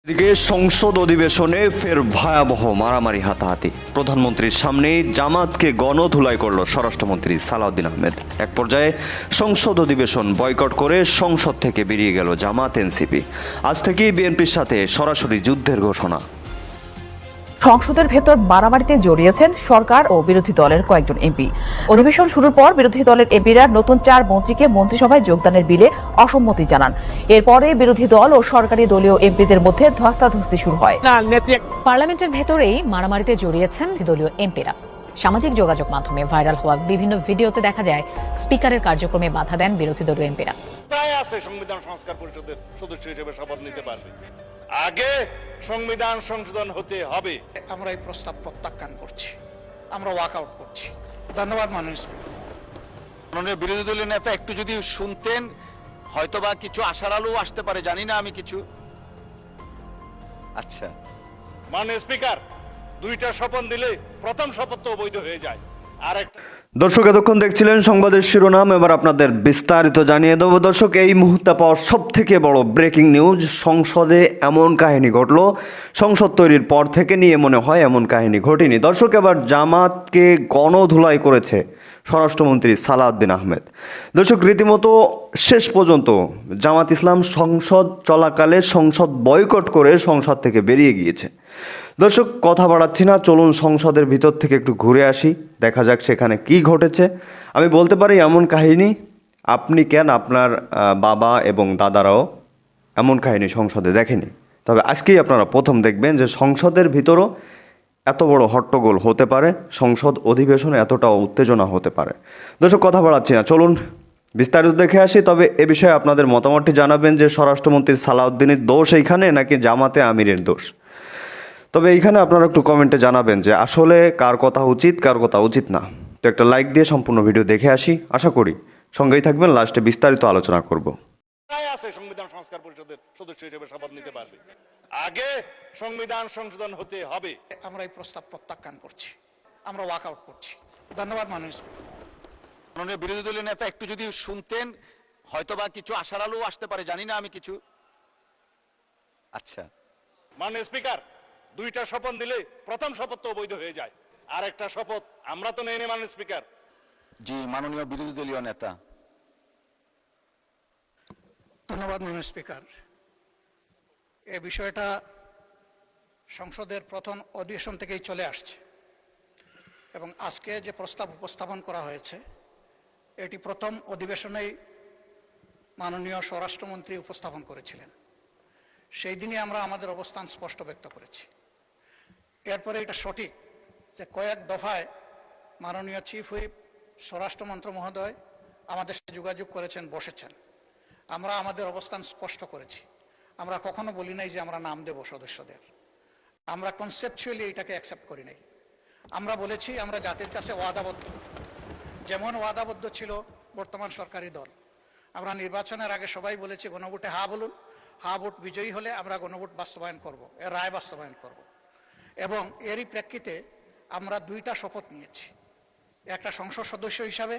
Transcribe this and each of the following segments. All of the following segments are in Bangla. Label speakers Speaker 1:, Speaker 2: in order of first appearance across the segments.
Speaker 1: এদিকে সংসদ অধিবেশনে ফের ভয়াবহ মারামারি হাতাহাতি। প্রধানমন্ত্রীর সামনেই জামাতকে গণধুলাই করল স্বরাষ্ট্রমন্ত্রী সালাউদ্দিন আহমেদ। এক পর্যায়ে সংসদ অধিবেশন বয়কট করে সংসদ থেকে বেরিয়ে গেল জামাত এনসিপি। আজ থেকেই বিএনপির সাথে সরাসরি যুদ্ধের ঘোষণা।
Speaker 2: সংসদের ভেতর মারামারিতে জড়িয়েছেন সরকার ও বিরোধী দলের কয়েকজন এমপি। অধিবেশন শুরুর পর বিরোধী দলের এমপিরা নতুন 4 মন্ত্রীকে মন্ত্রিসভায় যোগদানের বিলে অসম্মতি জানান। এরপরে বিরোধী দল ও সরকারি দলীয় এমপিদের মধ্যে ধস্তাধস্তি শুরু হয়।
Speaker 3: পার্লামেন্টের ভেতরেই মারামারিতে জড়িয়েছেন দলীয় এমপিরা। সামাজিক যোগাযোগ মাধ্যমে ভাইরাল হওয়া বিভিন্ন ভিডিওতে দেখা যায় স্পিকারের কার্যক্রমে বাধা দেন বিরোধী দলীয় এমপিরা।
Speaker 4: সংবিধান সংস্কার পরিষদের সদস্য হিসেবে শপথ নিতে পারবে, আগে সংবিধান সংশোধন হতে হবে।
Speaker 5: আমরা এই প্রস্তাব প্রত্যাখ্যান করছি, আমরা ওয়াক আউট করছি। ধন্যবাদ
Speaker 6: মাননীয় বিরোধী দলীয় নেতা একটু যদি শুনতেন, হয়তোবা কিছু আশার আলো আসতে পারে, জানি না আমি কিছু। আচ্ছা,
Speaker 4: মাননীয় স্পিকার, 2টা শপথ দিলে প্রথম শপথ তো অবৈধ হয়ে যায়। আর একটা
Speaker 1: দর্শক, এতক্ষণ দেখছিলেন সংবাদের শিরোনাম, এবার আপনাদের বিস্তারিত জানিয়ে দেবো। দর্শক, এই মুহূর্তে পাওয়া সব থেকে বড় ব্রেকিং নিউজ, সংসদে এমন কাহিনী ঘটলো, সংসদ তৈরির পর থেকে নিয়ে মনে হয় এমন কাহিনী ঘটেনি। দর্শক, এবার জামাতকে গণধুলাই করেছে স্বরাষ্ট্রমন্ত্রী সালাউদ্দিন আহমেদ। দর্শক, রীতিমতো শেষ পর্যন্ত জামাত ইসলাম সংসদ চলাকালে সংসদ বয়কট করে সংসদ থেকে বেরিয়ে গিয়েছে। দর্শক, কথা বাড়াচ্ছি না, চলুন সংসদের ভিতর থেকে একটু ঘুরে আসি, দেখা যাক সেখানে কি ঘটেছে। আমি বলতে পারি এমন কাহিনী আপনি কেন, আপনার বাবা এবং দাদারাও এমন কাহিনী সংসদে দেখেনি। তবে আজকেই আপনারা প্রথম দেখবেন যে সংসদের ভিতরও এত বড় হট্টগোল হতে পারে, সংসদ অধিবেশনে এতটা উত্তেজনা হতে পারে। দর্শক, কথা বাড়াচ্ছি না, চলুন বিস্তারিত দেখে আসি। তবে এ বিষয়ে আপনাদের মতামতটি জানাবেন যে স্বরাষ্ট্রমন্ত্রী সালাউদ্দিনের দোষ এইখানে নাকি জামাতে আমিরের দোষ। তবে এইখানে আপনারা একটু কমেন্টে জানাবেন যে আসলে কার কথা উচিত, কার কথা উচিত না। তো একটা লাইক দিয়ে সম্পূর্ণ ভিডিও দেখে আসি, আশা করি সঙ্গেই থাকবেন, লাস্টে বিস্তারিত আলোচনা করব।
Speaker 4: আছে সংবিধান সংস্কার পরিষদের সদস্য হিসেবে শপথ নিতে পারবে, আগে সংবিধান সংশোধন হতে হবে।
Speaker 5: আমরা এই প্রস্তাব প্রত্যাখ্যান করছি, আমরা ওয়াক আউট করছি। ধন্যবাদ
Speaker 6: মাননীয় বিরোধী দলীয় নেতা একটু যদি শুনতেন, হয়তোবা কিছু আশার আলো আসতে পারে, জানি না আমি কিছু। আচ্ছা,
Speaker 4: মাননীয় স্পিকার, 2টা শপথ দিলে প্রথম শপথ তো অবৈধ হয়ে যায়। আর একটা শপথ আমরা তো নেই মাননীয় স্পিকার।
Speaker 6: জি, মাননীয় বিরোধী দলীয় নেতা।
Speaker 5: ধন্যবাদ মাননীয় স্পিকার। এই বিষয়টা সংসদের প্রথম অধিবেশন থেকেই চলে আসছে এবং আজকে যে প্রস্তাব উপস্থাপন করা হয়েছে এটি প্রথম অধিবেশনেই মাননীয় স্বরাষ্ট্রমন্ত্রী উপস্থাপন করেছিলেন। সেই দিনই আমরা আমাদের অবস্থান স্পষ্ট ব্যক্ত করেছি। এরপরে এটা সঠিক যে কয়েক দফায় মাননীয় চিফ হুইপ স্বরাষ্ট্রমন্ত্রী মহোদয় আমাদের সাথে যোগাযোগ করেছেন, বসেছেন। আমরা আমাদের অবস্থান স্পষ্ট করেছি। আমরা কখনো বলি নাই যে আমরা নাম দেব সদস্যদের, আমরা কনসেপচুয়ালি এটাকে অ্যাকসেপ্ট করি নাই। আমরা বলেছি আমরা জাতির কাছে ওয়াদাবদ্ধ, যেমন ওয়াদাবদ্ধ ছিল বর্তমান সরকারি দল। আমরা নির্বাচনের আগে সবাই বলেছি গণভোটে হা বলুন, হা ভোট বিজয়ী হলে আমরা গণভোট বাস্তবায়ন করব, এর রায় বাস্তবায়ন করব। এবং এরই প্রেক্ষিতে আমরা 2টা শপথ নিয়েছি, একটা সংসদ সদস্য হিসাবে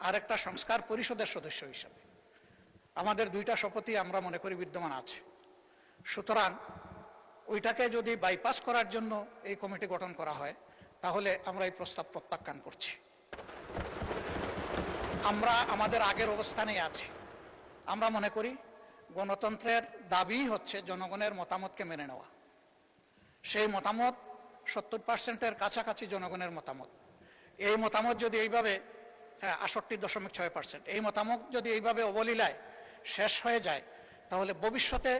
Speaker 5: আর একটা সংস্কার পরিষদের সদস্য হিসাবে। আমাদের 2টা শপথই আমরা মনে করি বিদ্যমান আছে। সুতরাং ওইটাকে যদি বাইপাস করার জন্য এই কমিটি গঠন করা হয় তাহলে আমরা এই প্রস্তাব প্রত্যাখ্যান করছি। আমরা আমাদের আগের অবস্থানেই আছি। আমরা মনে করি গণতন্ত্রের দাবি হচ্ছে জনগণের মতামতকে মেনে নেওয়া। সেই মতামত 70%-এর কাছাকাছি জনগণের মতামত। এই মতামত যদি এইভাবে 68.6%, এই মতামত যদি এইভাবে অবলীলায় শেষ হয়ে যায় তাহলে ভবিষ্যতে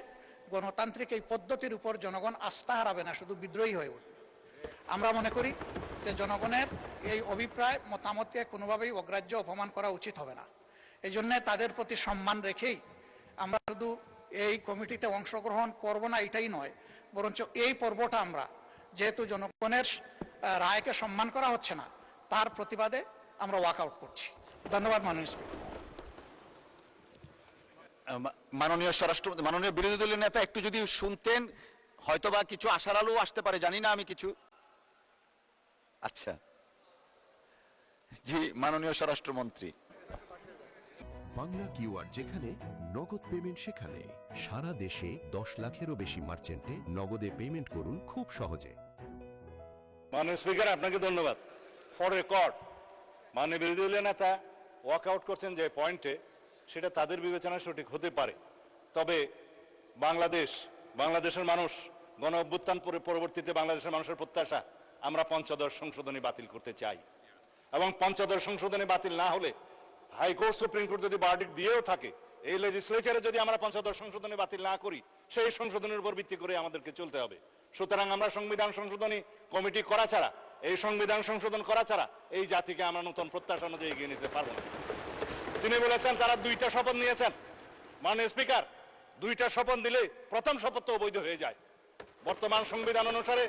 Speaker 5: গণতান্ত্রিক এই পদ্ধতির উপর জনগণ আস্থা হারাবে না, শুধু বিদ্রোহী হয়ে উঠবে। আমরা মনে করি যে জনগণের এই অভিপ্রায় মতামতকে কোনোভাবেই অগ্রাহ্য অপমান করা উচিত হবে না। এই জন্যে তাদের প্রতি সম্মান রেখেই আমরা শুধু এই কমিটিতে অংশগ্রহণ করব না এটাই নয়, বরঞ্চ এই পর্বটা আমরা যেহেতু জনগণের রায়কে সম্মান করা হচ্ছে না তার প্রতিবাদে আমরা ওয়াক আউট করছি। ধন্যবাদ মাননীয় স্পিকার।
Speaker 6: মাননীয় বিরোধী দলীয় নেতা একটু যদি শুনতেন, হয়তোবা কিছু আশার আলো আসতে পারে, জানি না আমি কিছু। আচ্ছা, জি, মাননীয় স্বরাষ্ট্রমন্ত্রী।
Speaker 7: বাংলা কিউআর যেখানে নগদ পেমেন্ট সেখানে সারা দেশে 10 লাখেরও বেশি মার্চেন্টে নগদে পেমেন্ট করুন খুব সহজে।
Speaker 4: মাননীয় স্পিকার, আপনাকে ধন্যবাদ। ফর রেকর্ড, মাননীয় বিরোধী দলীয় নেতা ওয়াক আউট করছেন যে পয়েন্টে, সেটা তাদের বিবেচনায় সঠিক হতে পারে। তবে বাংলাদেশের মানুষ গণ অভ্যুত্থান পরবর্তীতে বাংলাদেশের মানুষের প্রত্যাশা, আমরা পঞ্চদশ সংশোধনী বাতিল করতে চাই। এবং পঞ্চদশ সংশোধনী বাতিল না হলে হাইকোর্ট সুপ্রিম কোর্ট যদি ভার্ডিক্ট দিয়েও থাকে, এই লেজিসলেচারে যদি আমরা পঞ্চদশ সংশোধনী বাতিল না করি, সেই সংশোধনের উপর ভিত্তি করে আমাদেরকে চলতে হবে। সুতরাং আমরা সংবিধান সংশোধনী কমিটি করা ছাড়া, এই সংবিধান সংশোধন করা ছাড়া এই জাতিকে আমরা নতুন প্রত্যাশা অনুযায়ী এগিয়ে নিতে পারবো না। তিনি বলেছেন তারা 2টা শপথ নিয়েছেন। মাননীয় স্পিকার, 2টা শপথ দিলে প্রথম শপথ তো অবৈধ হয়ে যায়। বর্তমান সংবিধান অনুসারে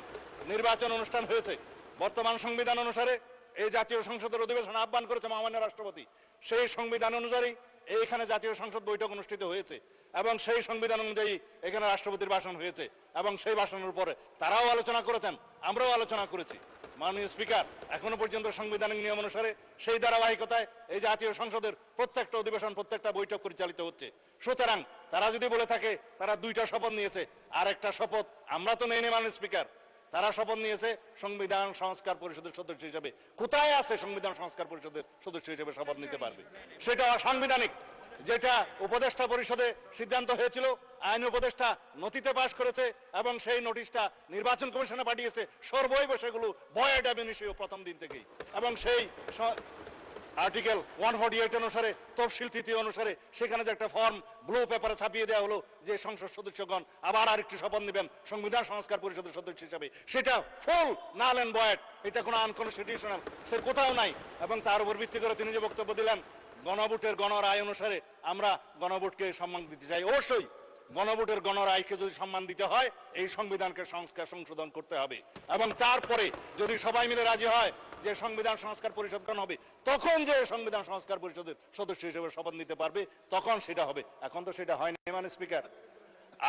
Speaker 4: নির্বাচন অনুষ্ঠান হয়েছে, বর্তমান সংবিধান অনুসারে এই জাতীয় সংসদের অধিবেশন আহ্বান করেছে মহামান্য রাষ্ট্রপতি, সেই সংবিধান অনুযায়ী এইখানে জাতীয় সংসদ বৈঠক অনুষ্ঠিত হয়েছে এবং সেই সংবিধান অনুযায়ী এখানে রাষ্ট্রপতির ভাষণ হয়েছে এবং সেই ভাষণের উপরে তারাও আলোচনা করেছেন, আমরাও আলোচনা করেছি। মাননীয় স্পিকার, এখনো পর্যন্ত সাংবিধানিক নিয়ম অনুসারে সেই ধারাবাহিকতায় এই জাতীয় সংসদের প্রত্যেকটা অধিবেশন, প্রত্যেকটা বৈঠক পরিচালিত হচ্ছে। সুতরাং তারা যদি বলে থাকে তারা 2টা শপথ নিয়েছে, আর একটা শপথ আমরা তো নেইনি মাননীয় স্পিকার, তারা শপথ নিয়েছে সংবিধান সংস্কার পরিষদের সদস্য হিসেবে। কোথায় আছে সংবিধান সংস্কার পরিষদের সদস্য হিসেবে শপথ নিতে পারবে? সেটা অসাংবিধানিক। যেটা উপদেষ্টা পরিষদে সিদ্ধান্ত হয়েছিল, আইন উপদেষ্টা নথিতে পাশ করেছে এবং সেই নোটিশটা নির্বাচন কমিশনে পাঠিয়েছে, সর্বৈব সেগুলো ভয়েড অ্যাব ইনিশিও প্রথম দিন থেকেই। এবং সেই আর্টিকেল 148 অনুসারে, তফসিল তৃতীয় অনুসারে সেখানে যে একটা ফর্ম ব্লু পেপারে ছাপিয়ে দেওয়া হলো যে সংসদ সদস্যগণ আবার আরেকটি শপথ নেবেন সংবিধান সংস্কার পরিষদের সদস্য হিসাবে, সেটা ফুল নাল এন্ড ভয়েড। এটা কোনো আনকনস্টিটিউশনাল, সে কোথাও নাই। এবং তার উপর ভিত্তি করে তিনি যে বক্তব্য দিলেন, গণভোটের গণরায় অনুসারে আমরা গণভোটকে সম্মান দিতে চাই। অবশ্যই গণভোটের গণরায়কে যদি সম্মান দিতে হয়, এই সংবিধানকে সংশোধন করতে হবে এবং তারপরে যদি সবাই মিলে রাজি হয় যে সংবিধান সংস্কার পরিষদ গঠন হবে, তখন যে সংবিধান সংস্কার পরিষদের সদস্য হিসেবে শপথ নিতে পারবে, তখন সেটা হবে। এখন তো সেটা হয়নি মাননীয় স্পিকার।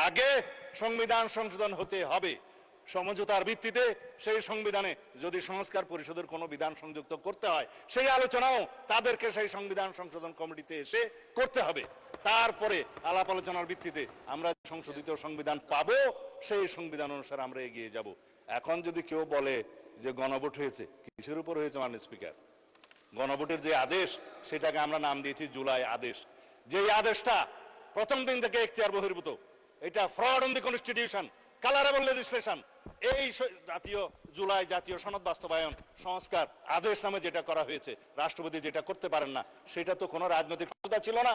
Speaker 4: আগে সংবিধান সংশোধন হতে হবে সমঝোতার ভিত্তিতে। সেই সংবিধানে যদি সংস্কার পরিষদের কোনো বিধান সংযুক্ত করতে হয়, সেই আলোচনাও তাদেরকে সেই সংবিধান সংশোধন কমিটিতে এসে করতে হবে। তারপরে আলাপ আলোচনার ভিত্তিতে আমরা সংশোধিত সংবিধান পাবো, সেই সংবিধান অনুসারে আমরা এগিয়ে যাব। এখন যদি কেউ বলে যে গণভোট হয়েছে, কিসের উপর হয়েছে মাননীয় স্পিকার? গণভোটের যে আদেশ, সেটাকে আমরা নাম দিয়েছি জুলাই আদেশ। যেই আদেশটা প্রথম দিন থেকে এখতিয়ার বহির্ভূত, এটা fraud on the constitution, colourable legislation. এই জুলাই জাতীয় সনদ বাস্তবায়ন সংস্কার আদেশ নামে যেটা করা হয়েছে, রাষ্ট্রপতি যেটা করতে পারেন না, সেটা তো কোনো রাজনৈতিক সমঝোতা ছিল না।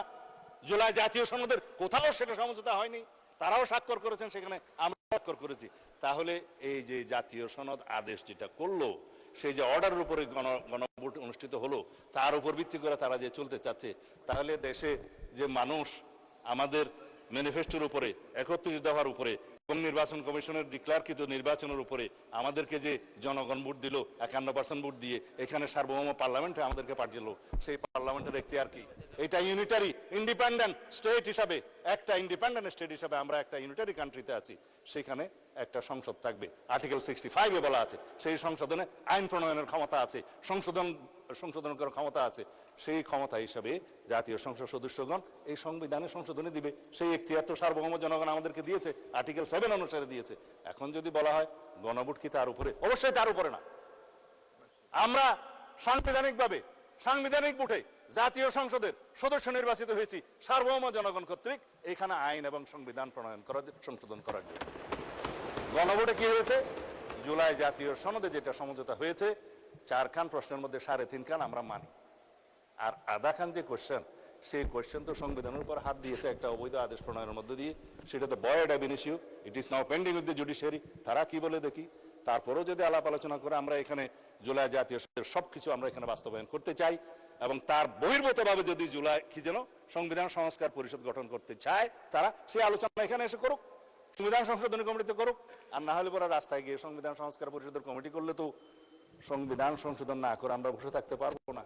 Speaker 4: জুলাই জাতীয় সনদের কোথাও সেটা সমঝোতা হয়নি। তারাও স্বাক্ষর করেছেন, সেখানে আমরা স্বাক্ষর করেছি। তাহলে এই যে জাতীয় সনদ আদেশ যেটা করলো, সেই যে অর্ডারের উপরে গণভোট অনুষ্ঠিত হলো, তার উপর ভিত্তি করে তারা যে চলতে চাচ্ছে, তাহলে দেশে যে মানুষ আমাদের ম্যানিফেস্টোর উপরে 31 দফার উপরে এবং নির্বাচন কমিশনের ডিক্লেয়ারকৃত নির্বাচনের উপরে আমাদেরকে যে জনগণ ভোট দিল, 51% ভোট দিয়ে এখানে সার্বভৌম পার্লামেন্টে আমাদেরকে পাঠিয়েলো, সেই পার্লামেন্টের এখতিয়ার কি? এটা ইউনিটারি ইন্ডিপেন্ডেন্ট স্টেট হিসাবে, একটা ইন্ডিপেন্ডেন্ট স্টেট হিসাবে আমরা একটা ইউনিটারি কান্ট্রিতে আছি। সেখানে একটা সংসদ থাকবে, আর্টিকেল 65 বলা আছে। সেই সংশোধনে আইন প্রণয়নের ক্ষমতা আছে, সংশোধন করার ক্ষমতা আছে। সেই ক্ষমতা হিসাবে জাতীয় সংসদ সদস্যগণ এই সংবিধানে সংশোধনী দিবে। সেই এখতিয়ার তো সার্বভৌম জনগণ আমাদেরকে দিয়েছে, আর্টিকেল 7 অনুসারে দিয়েছে। এখন যদি বলা হয় গণভোট কি তার উপরে? অবশ্যই তার উপরে না। আমরা সাংবিধানিক ভোটে জাতীয় সংসদের সদস্য নির্বাচিত হয়েছি সার্বভৌম জনগণ কর্তৃক, এখানে আইন এবং সংবিধান প্রণয়ন করার, সংশোধন করার জন্য। গণভোটে কি হয়েছে? জুলাই জাতীয় সনদে যেটা সমঝোতা হয়েছে, 4 খান প্রশ্নের মধ্যে 3.5 খান আমরা মানি, আর আধা খান যে কোশ্চেন, সেই কোশ্চেন তো সংবিধানের উপর হাত দিয়েছে একটা অবৈধ আদেশ প্রণয়নের মধ্যে দিয়ে। সেটা তো void ab initio, it is now pending with the judiciary. তারা কি বলে দেখি। তারপরেও যদি আলাপ আলোচনা করে আমরা এখানে জুলাই জাতীয় সবকিছু আমরা এখানে বাস্তবায়ন করতে চাই এবং তার বহির্ভূতভাবে যদি জুলাই কি যেন সংবিধান সংস্কার পরিষদ গঠন করতে চায়, তারা সেই আলোচনা এখানে এসে করুক, সংবিধান সংশোধনী কমিটিতে করুক। আর না হলে পরে রাস্তায় গিয়ে সংবিধান সংস্কার পরিষদের কমিটি করলে তো সংবিধান সংশোধন না করে আমরা বসে থাকতে পারবো না।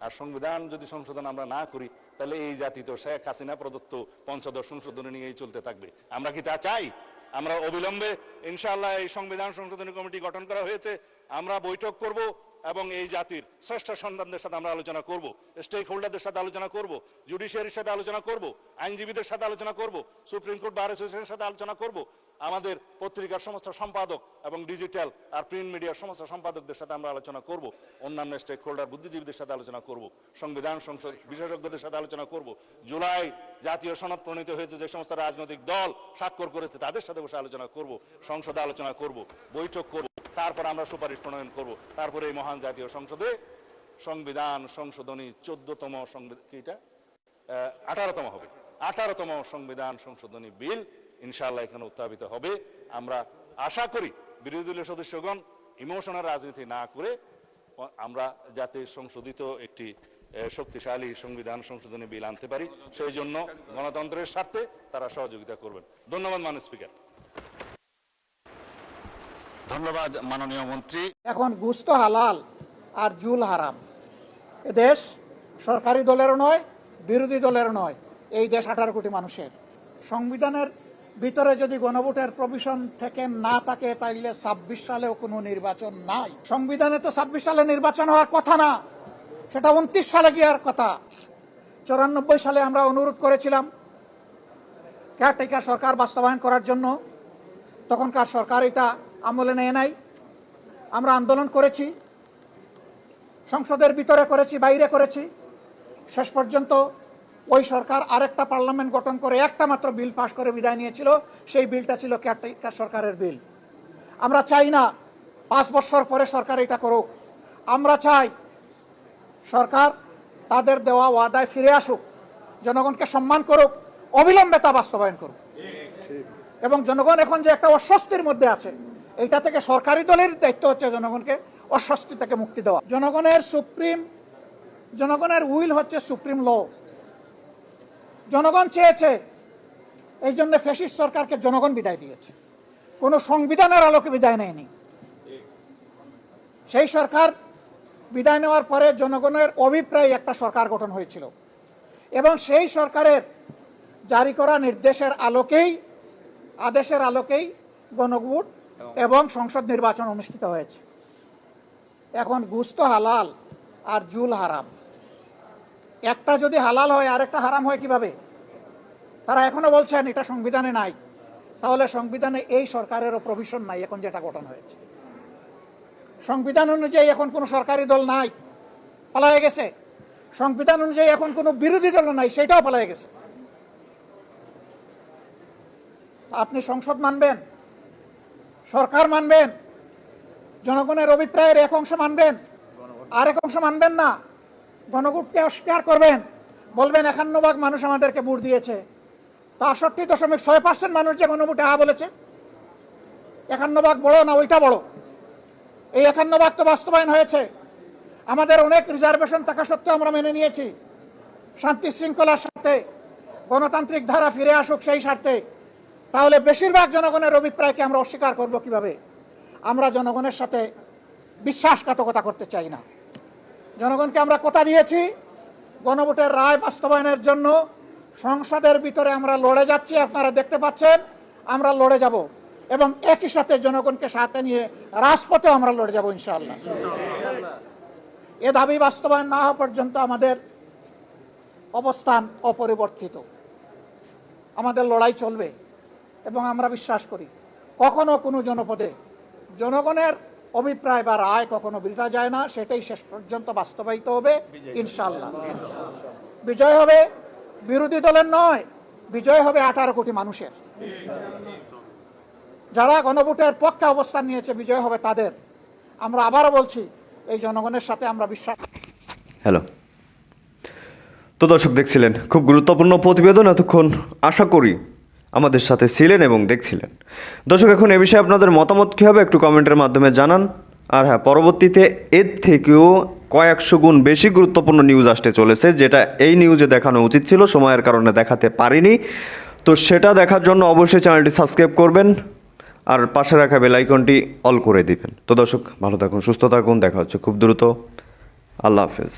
Speaker 4: আর সংবিধান যদি সংশোধন আমরা না করি, তাহলে এই জাতি তো শেখ হাসিনা প্রদত্ত পঞ্চদশ সংশোধনী নিয়েই চলতে থাকবে। আমরা কি তা চাই? আমরা অবিলম্বে ইনশাআল্লাহ এই সংবিধান সংশোধনী কমিটি গঠন করা হয়েছে, আমরা বৈঠক করব, এবং এই জাতির শ্রেষ্ঠ সন্তানদের সাথে আমরা আলোচনা করব, স্টেক হোল্ডারদের সাথে আলোচনা করব, জুডিশিয়ারির সাথে আলোচনা করব, আইনজীবীদের সাথে আলোচনা করব, সুপ্রিম কোর্ট বার অ্যাসোসিয়েশনের সাথে আলোচনা করব, আমাদের পত্রিকার সমস্ত সম্পাদক এবং ডিজিটাল আর প্রিন্ট মিডিয়ার সমস্ত সম্পাদকদের সাথে আমরা আলোচনা করব, অন্যান্য স্টেক হোল্ডার বুদ্ধিজীবীদের সাথে আলোচনা করব, সংবিধান সংসদ বিশেষজ্ঞদের সাথে আলোচনা করব, জুলাই জাতীয় সনদ প্রণীত হয়েছে যে সমস্ত রাজনৈতিক দল স্বাক্ষর করেছে তাদের সাথে বসে আলোচনা করব, সংসদে আলোচনা করব, বৈঠক করব, তারপর আমরা সুপারিশ প্রণয়ন করব, তারপরে এই মহান জাতীয় সংসদে সংবিধান সংশোধনী 14তম 18তম হবে, 18তম সংবিধান সংশোধনী বিল ইনশাআল্লাহ এখানে উত্থাপিত হবে। আমরা আশা করি বিরোধী দলীয় সদস্যগণ ইমোশনাল রাজনীতি না করে আমরা যাতে সংশোধিত একটি শক্তিশালী সংবিধান সংশোধনী বিল আনতে পারি, সেই জন্য গণতন্ত্রের স্বার্থে তারা সহযোগিতা করবেন। ধন্যবাদ মাননীয় স্পিকার।
Speaker 6: ধন্যবাদ মাননীয় মন্ত্রী।
Speaker 5: এখন ঘুষ তো হালাল আর জুল হারাম। এ দেশ সরকারি দলেরও নয়, বিরোধী দলেরও নয়, এই দেশ 18 কোটি মানুষের। সংবিধানের ভিতরে যদি গণভোটের প্রভিশন থেকে না থাকে তাইলে 26 সালেও কোনো নির্বাচন নাই। সংবিধানে তো 26 সালে নির্বাচন হওয়ার কথা না, সেটা 29 সালে গিয়ার কথা। 94 সালে আমরা অনুরোধ করেছিলাম কেয়ারটেকার সরকার বাস্তবায়ন করার জন্য, তখনকার সরকার এটা আমলে নেয় নাই। আমরা আন্দোলন করেছি, সংসদের ভিতরে করেছি, বাইরে করেছি, শেষ পর্যন্ত ওই সরকার আরেকটা পার্লামেন্ট গঠন করে একটা মাত্র বিল পাশ করে বিদায় নিয়েছিল। সেই বিলটা ছিল কেয়ারটেকার সরকারের বিল। আমরা চাই না 5 বছর পরে সরকার এটা করুক। আমরা চাই সরকার তাদের দেওয়া ওয়াদায় ফিরে আসুক, জনগণকে সম্মান করুক, অবিলম্বে তা বাস্তবায়ন করুক। এবং জনগণ এখন যে একটা অস্বস্তির মধ্যে আছে, এইটা থেকে সরকারি দলের দায়িত্ব হচ্ছে জনগণকে অস্বস্তি থেকে মুক্তি দেওয়া। জনগণের উইল হচ্ছে সুপ্রিম ল। জনগণ চেয়েছে, এই জন্য ফ্যাসিস্ট সরকারকে জনগণ বিদায় দিয়েছে, কোনো সংবিধানের আলোকে বিদায় নেয়নি। সেই সরকার বিদায় নেওয়ার পরে জনগণের অভিপ্রায়ে একটা সরকার গঠন হয়েছিল এবং সেই সরকারের জারি করা নির্দেশের আদেশের আলোকেই গণভোট এবং সংসদ নির্বাচন অনুষ্ঠিত হয়েছে। এখন ঘুষ তো হালাল আর জুল হারাম। একটা যদি হালাল হয় আরেকটা হারাম হয় কিভাবে? তারা এখনো বলছেন এটা সংবিধানে নাই। তাহলে সংবিধানে এই সরকারেরও প্রভিশন নাই এখন যেটা গঠন হয়েছে। সংবিধান অনুযায়ী এখন কোনো সরকারি দল নাই, পালায়ে গেছে। সংবিধান অনুযায়ী এখন কোনো বিরোধী দল নাই, সেটাও পালায়ে গেছে। আপনি সংসদ মানবেন, সরকার মানবেন, জনগণের অভিপ্রায়ের এক অংশ মানবেন, আরেক অংশ মানবেন না, গণভোটকে অস্বীকার করবেন, বলবেন 51 মানুষ আমাদেরকে ভোট দিয়েছে। তো 68.6% মানুষ যে গণভোটে হ্যাঁ বলেছে। 51 বড় না ওইটা বড়? এই 51 তো বাস্তবায়ন হয়েছে। আমাদের অনেক রিজার্ভেশন থাকা সত্ত্বেও আমরা মেনে নিয়েছি। শান্তি শৃঙ্খলার স্বার্থে, গণতান্ত্রিক ধারা ফিরে আসুক সেই স্বার্থে। তাহলে বেশিরভাগ জনগণের অভিপ্রায়কে আমরা অস্বীকার করব কিভাবে? আমরা জনগণের সাথে বিশ্বাসঘাতকতা করতে চাই না। জনগণকে আমরা কথা দিয়েছি, গণভোটের রায় বাস্তবায়নের জন্য সংসদের ভিতরে আমরা লড়ে যাচ্ছি, আপনারা দেখতে পাচ্ছেন। আমরা লড়ে যাব এবং একই সাথে জনগণকে সাথে নিয়ে রাজপথে আমরা লড়ে যাব ইনশাআল্লাহ। এ দাবি বাস্তবায়ন না হওয়া পর্যন্ত আমাদের অবস্থান অপরিবর্তিত, আমাদের লড়াই চলবে। এবং আমরা বিশ্বাস করি কখনো কোনো জনপদে জনগণের অভিপ্রায় বা রায় কখনো বৃথা যায় না, সেটাই শেষ পর্যন্ত বাস্তবায়িত হবে ইনশাআল্লাহ। বিজয় হবে বিরোধী দলের নয়, বিজয় হবে 18 কোটি মানুষের। যারা গণভোটের পক্ষে অবস্থান নিয়েছে বিজয় হবে তাদের। আমরা আবারও বলছি, এই জনগণের সাথে আমরা বিশ্বাস।
Speaker 1: হ্যালো, তো দর্শক দেখছিলেন খুব গুরুত্বপূর্ণ প্রতিবেদন। এতক্ষণ আশা করি আমাদের সাথে ছিলেন এবং দেখছিলেন। দর্শক, এখন এ বিষয়ে আপনাদের মতামত কী হবে একটু কমেন্টের মাধ্যমে জানান। আর হ্যাঁ, পরবর্তীতে এর থেকেও কয়েকশো গুণ বেশি গুরুত্বপূর্ণ নিউজ আসতে চলেছে, যেটা এই নিউজে দেখানো উচিত ছিল, সময়ের কারণে দেখাতে পারিনি। তো সেটা দেখার জন্য অবশ্যই চ্যানেলটি সাবস্ক্রাইব করবেন আর পাশে রাখা বেল আইকনটি অল করে দিবেন। তো দর্শক, ভালো থাকুন, সুস্থ থাকুন, দেখা হচ্ছে খুব দ্রুত। আল্লাহ হাফেজ।